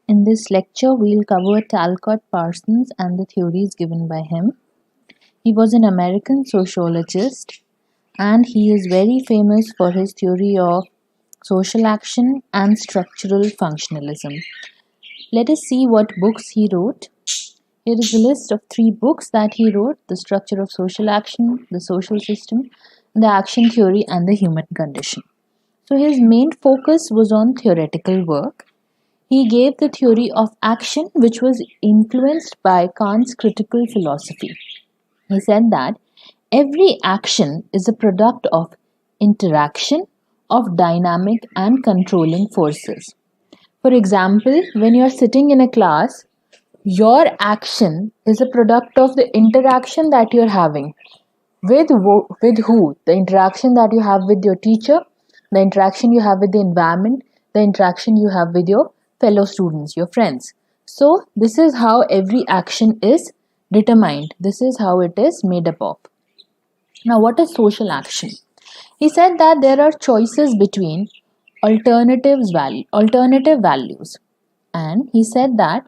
In this lecture, we'll cover Talcott, Parsons, and the theories given by him. He was an American sociologist and he is very famous for his theory of social action and structural functionalism. Let us see what books he wrote. Here is a list of 3 books that he wrote: The Structure of Social Action, The Social System, The Action Theory, and The Human Condition. So his main focus was on theoretical work. He gave the theory of action, which was influenced by Kant's critical philosophy. He said that every action is a product of interaction of dynamic and controlling forces. For example, when you are sitting in a class, your action is a product of the interaction that you are having. With who? The interaction that you have with your teacher, the interaction you have with the environment, the interaction you have with your fellow students, your friends. So this is how every action is determined. This is how it is made up of. Now, what is social action? He said that there are choices between alternative values, and he said that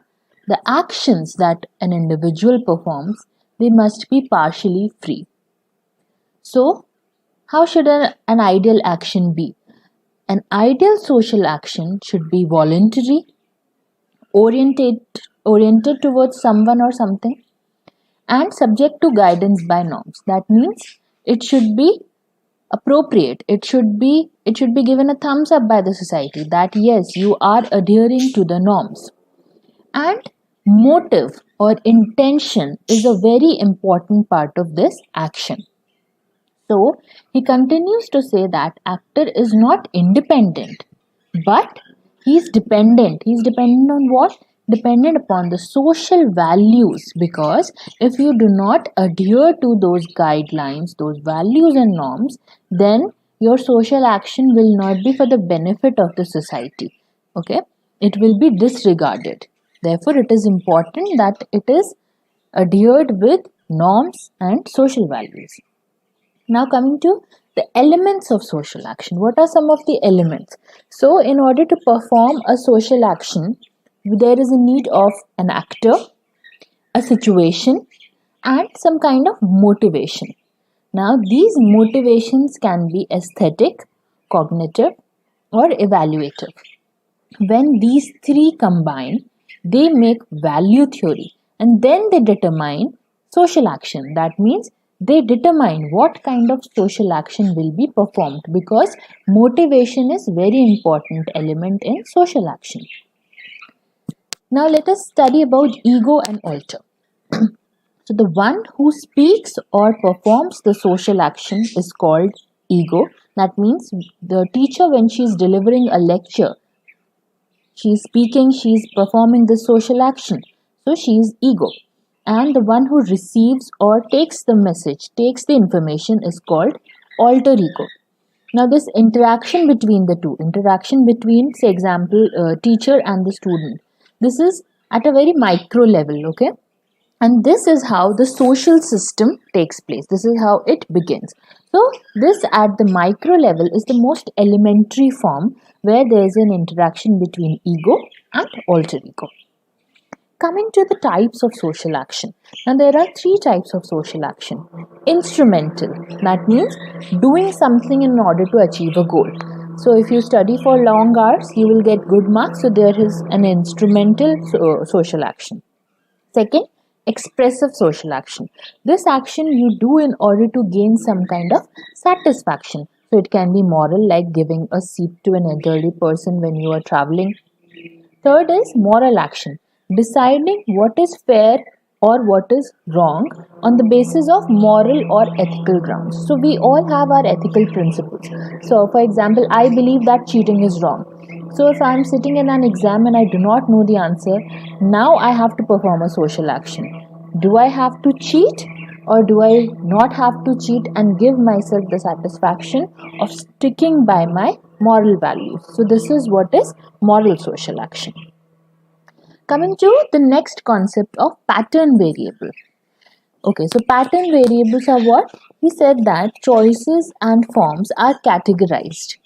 the actions that an individual performs, they must be partially free. So, how should an ideal action be? An ideal social action should be voluntary, oriented towards someone or something, and subject to guidance by norms. That means it should be appropriate. It should be given a thumbs up by the society that yes, you are adhering to the norms. And motive or intention is a very important part of this action. So he continues to say that actor is not independent, but he's dependent. He's dependent on what? Dependent upon the social values, because if you do not adhere to those guidelines, those values and norms, then your social action will not be for the benefit of the society. Okay? It will be disregarded. Therefore, it is important that it is adhered with norms and social values. Now coming to the elements of social action. What are some of the elements? So in order to perform a social action, there is a need of an actor, a situation, and some kind of motivation. Now these motivations can be aesthetic, cognitive, or evaluative. When these 3 combine, they make value theory, and then they determine social action. That means they determine what kind of social action will be performed, because motivation is very important element in social action. Now let us study about ego and alter. So the one who speaks or performs the social action is called ego. That means the teacher, when she is delivering a lecture, she is speaking, she is performing the social action. So she is ego. And the one who receives or takes the message, takes the information, is called alter ego. Now this interaction between the two, interaction between, say example, teacher and the student, this is at a very micro level, okay? And this is how the social system takes place. This is how it begins. So this at the micro level is the most elementary form where there is an interaction between ego and alter ego. Coming to the types of social action. Now there are 3 types of social action. Instrumental, that means doing something in order to achieve a goal. So if you study for long hours, you will get good marks. So there is an instrumental social action. Second, expressive social action. This action you do in order to gain some kind of satisfaction. So it can be moral, like giving a seat to an elderly person when you are traveling. Third is moral action, deciding what is fair or what is wrong on the basis of moral or ethical grounds. So we all have our ethical principles. So for example, I believe that cheating is wrong. So if I am sitting in an exam and I do not know the answer, now I have to perform a social action. Do I have to cheat or do I not have to cheat and give myself the satisfaction of sticking by my moral values? So this is what is moral social action. Coming to the next concept of pattern variable. Okay, so pattern variables are what? He said that choices and forms are categorized,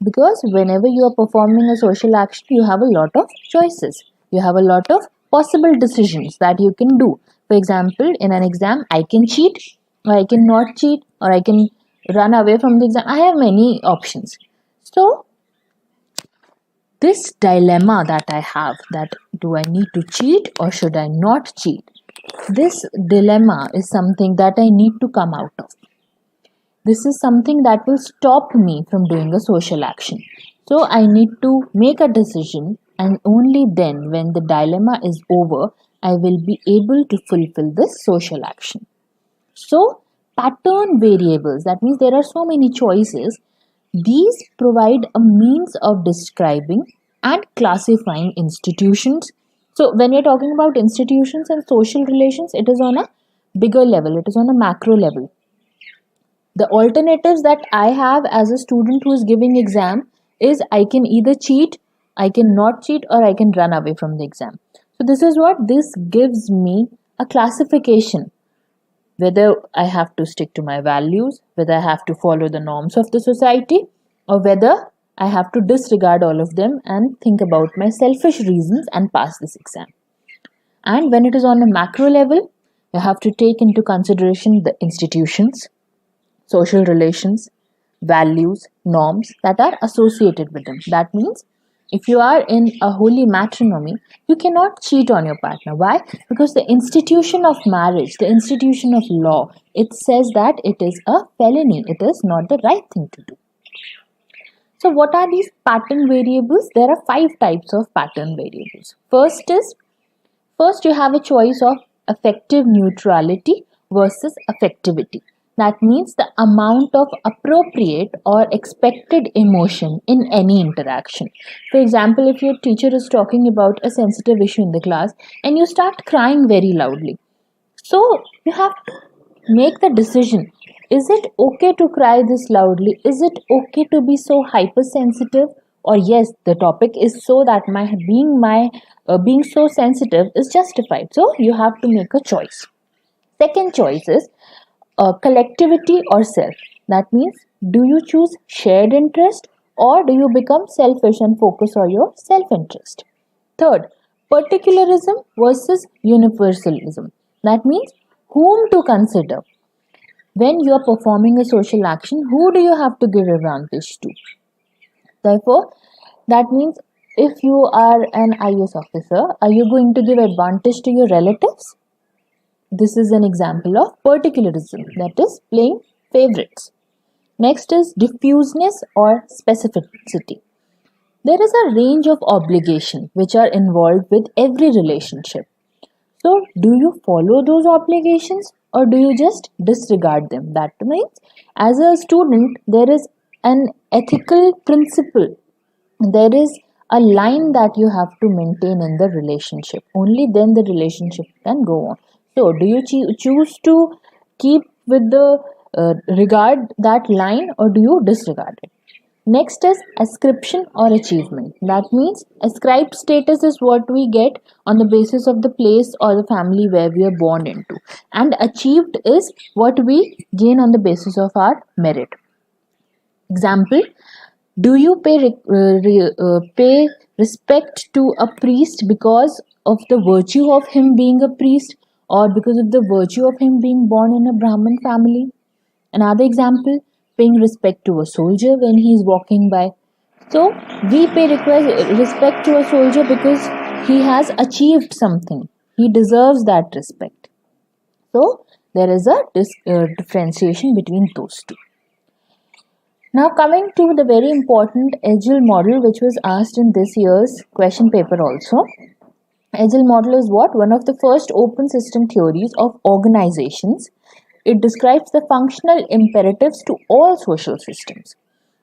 because whenever you are performing a social action, you have a lot of choices. You have a lot of possible decisions that you can do. For example, in an exam, I can cheat, or I can not cheat, or I can run away from the exam. I have many options. So, this dilemma that I have, that do I need to cheat or should I not cheat? This dilemma is something that I need to come out of. This is something that will stop me from doing a social action. So I need to make a decision, and only then, when the dilemma is over, I will be able to fulfill this social action. So, pattern variables, that means there are so many choices. These provide a means of describing and classifying institutions. So, when you're talking about institutions and social relations, it is on a bigger level, it is on a macro level. The alternatives that I have as a student who is giving exam is I can either cheat, I can not cheat, or I can run away from the exam. So this is what this gives me, a classification, whether I have to stick to my values, whether I have to follow the norms of the society, or whether I have to disregard all of them and think about my selfish reasons and pass this exam. And when it is on a macro level, you have to take into consideration the institutions, social relations, values, norms that are associated with them. That means if you are in a holy matrimony, you cannot cheat on your partner. Why? Because the institution of marriage, the institution of law, it says that it is a felony. It is not the right thing to do. So what are these pattern variables? There are 5 types of pattern variables. First you have a choice of affective neutrality versus affectivity. That means the amount of appropriate or expected emotion in any interaction. For example, if your teacher is talking about a sensitive issue in the class and you start crying very loudly, so you have to make the decision. Is it okay to cry this loudly? Is it okay to be so hypersensitive? Or yes, the topic is so that my being so sensitive is justified. So you have to make a choice. Second choice is collectivity or self. That means, do you choose shared interest or do you become selfish and focus on your self-interest? Third, particularism versus universalism. That means, whom to consider. When you are performing a social action, who do you have to give advantage to? Therefore, that means if you are an IAS officer, are you going to give advantage to your relatives? This is an example of particularism, that is playing favorites. Next is diffuseness or specificity. There is a range of obligations which are involved with every relationship. So, do you follow those obligations or do you just disregard them? That means, as a student, there is an ethical principle. There is a line that you have to maintain in the relationship. Only then the relationship can go on. So, do you choose to keep with the regard that line or do you disregard it? Next is ascription or achievement. That means ascribed status is what we get on the basis of the place or the family where we are born into. And achieved is what we gain on the basis of our merit. Example, do you pay respect to a priest because of the virtue of him being a priest or because of the virtue of him being born in a Brahmin family? Another example, paying respect to a soldier when he is walking by. So, we pay respect to a soldier because he has achieved something. He deserves that respect. So, there is a differentiation between those two. Now, coming to the very important Agile model, which was asked in this year's question paper also. Agile model is what? One of the first open system theories of organizations. It describes the functional imperatives to all social systems.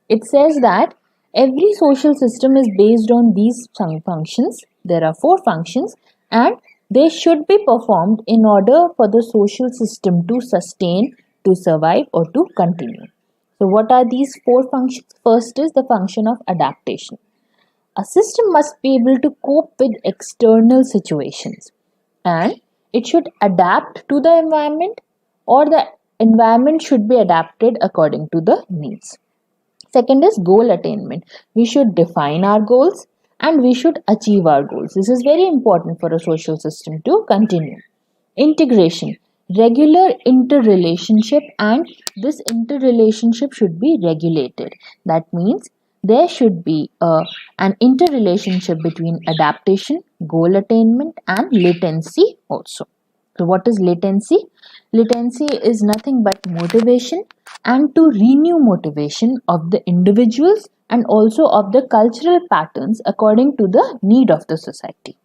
It says that every social system is based on these functions. There are 4 functions and they should be performed in order for the social system to sustain, to survive or to continue. So what are these 4 functions? First is the function of adaptation. A system must be able to cope with external situations and it should adapt to the environment or the environment should be adapted according to the needs. Second is goal attainment. We should define our goals. and we should achieve our goals. This is very important for a social system to continue. Integration, regular interrelationship, and this interrelationship should be regulated. That means there should be an interrelationship between adaptation, goal attainment, and latency also. So, what is latency? Latency is nothing but motivation and to renew motivation of the individuals and also of the cultural patterns according to the need of the society.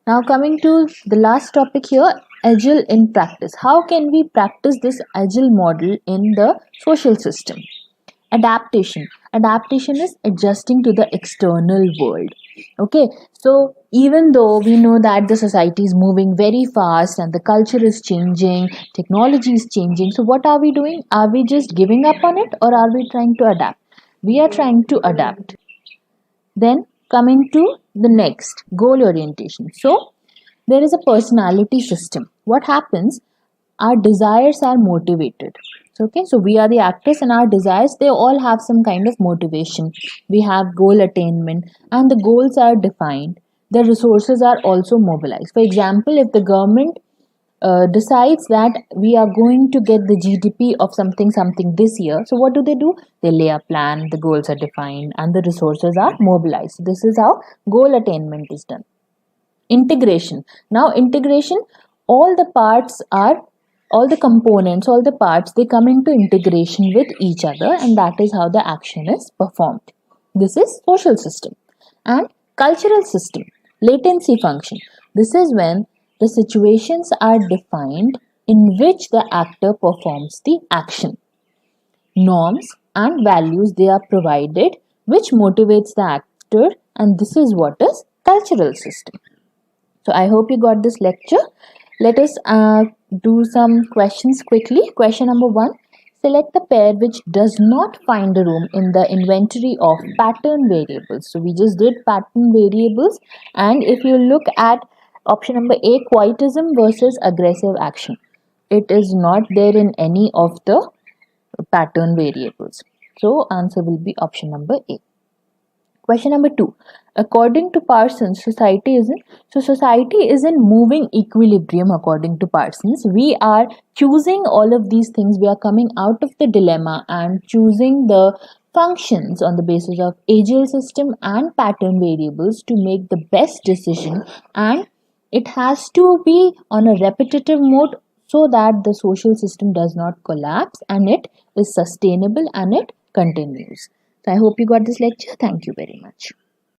Now, coming to the last topic here, agile in practice. How can we practice this agile model in the social system? Adaptation. Adaptation is adjusting to the external world. Okay, so even though we know that the society is moving very fast and the culture is changing, technology is changing, so what are we doing? Are we just giving up on it, or are we trying to adapt? We are trying to adapt. Then coming to the next, goal orientation. So there is a personality system. What happens? Our desires are motivated. So we are the actors, and our desires, they all have some kind of motivation. We have goal attainment, and the goals are defined. The resources are also mobilized. For example, if the government decides that we are going to get the GDP of something this year, so what do? They lay a plan, the goals are defined, and the resources are mobilized. So this is how goal attainment is done. Integration. Now, integration, all the parts are, all the components, all the parts, they come into integration with each other, and that is how the action is performed. This is social system. And cultural system, latency function. This is when the situations are defined in which the actor performs the action. Norms and values, they are provided, which motivates the actor, and this is what is cultural system. So I hope you got this lecture. Let us do some questions quickly. Question number 1. Select the pair which does not find a room in the inventory of pattern variables. So we just did pattern variables, and if you look at option number A, quietism versus aggressive action, it is not there in any of the pattern variables. So answer will be option number A. Question number 2. According to Parsons, society is in moving equilibrium. According to Parsons, we are choosing all of these things. We are coming out of the dilemma and choosing the functions on the basis of agile system and pattern variables to make the best decision, and it has to be on a repetitive mode so that the social system does not collapse and it is sustainable and it continues. So I hope you got this lecture. Thank you very much.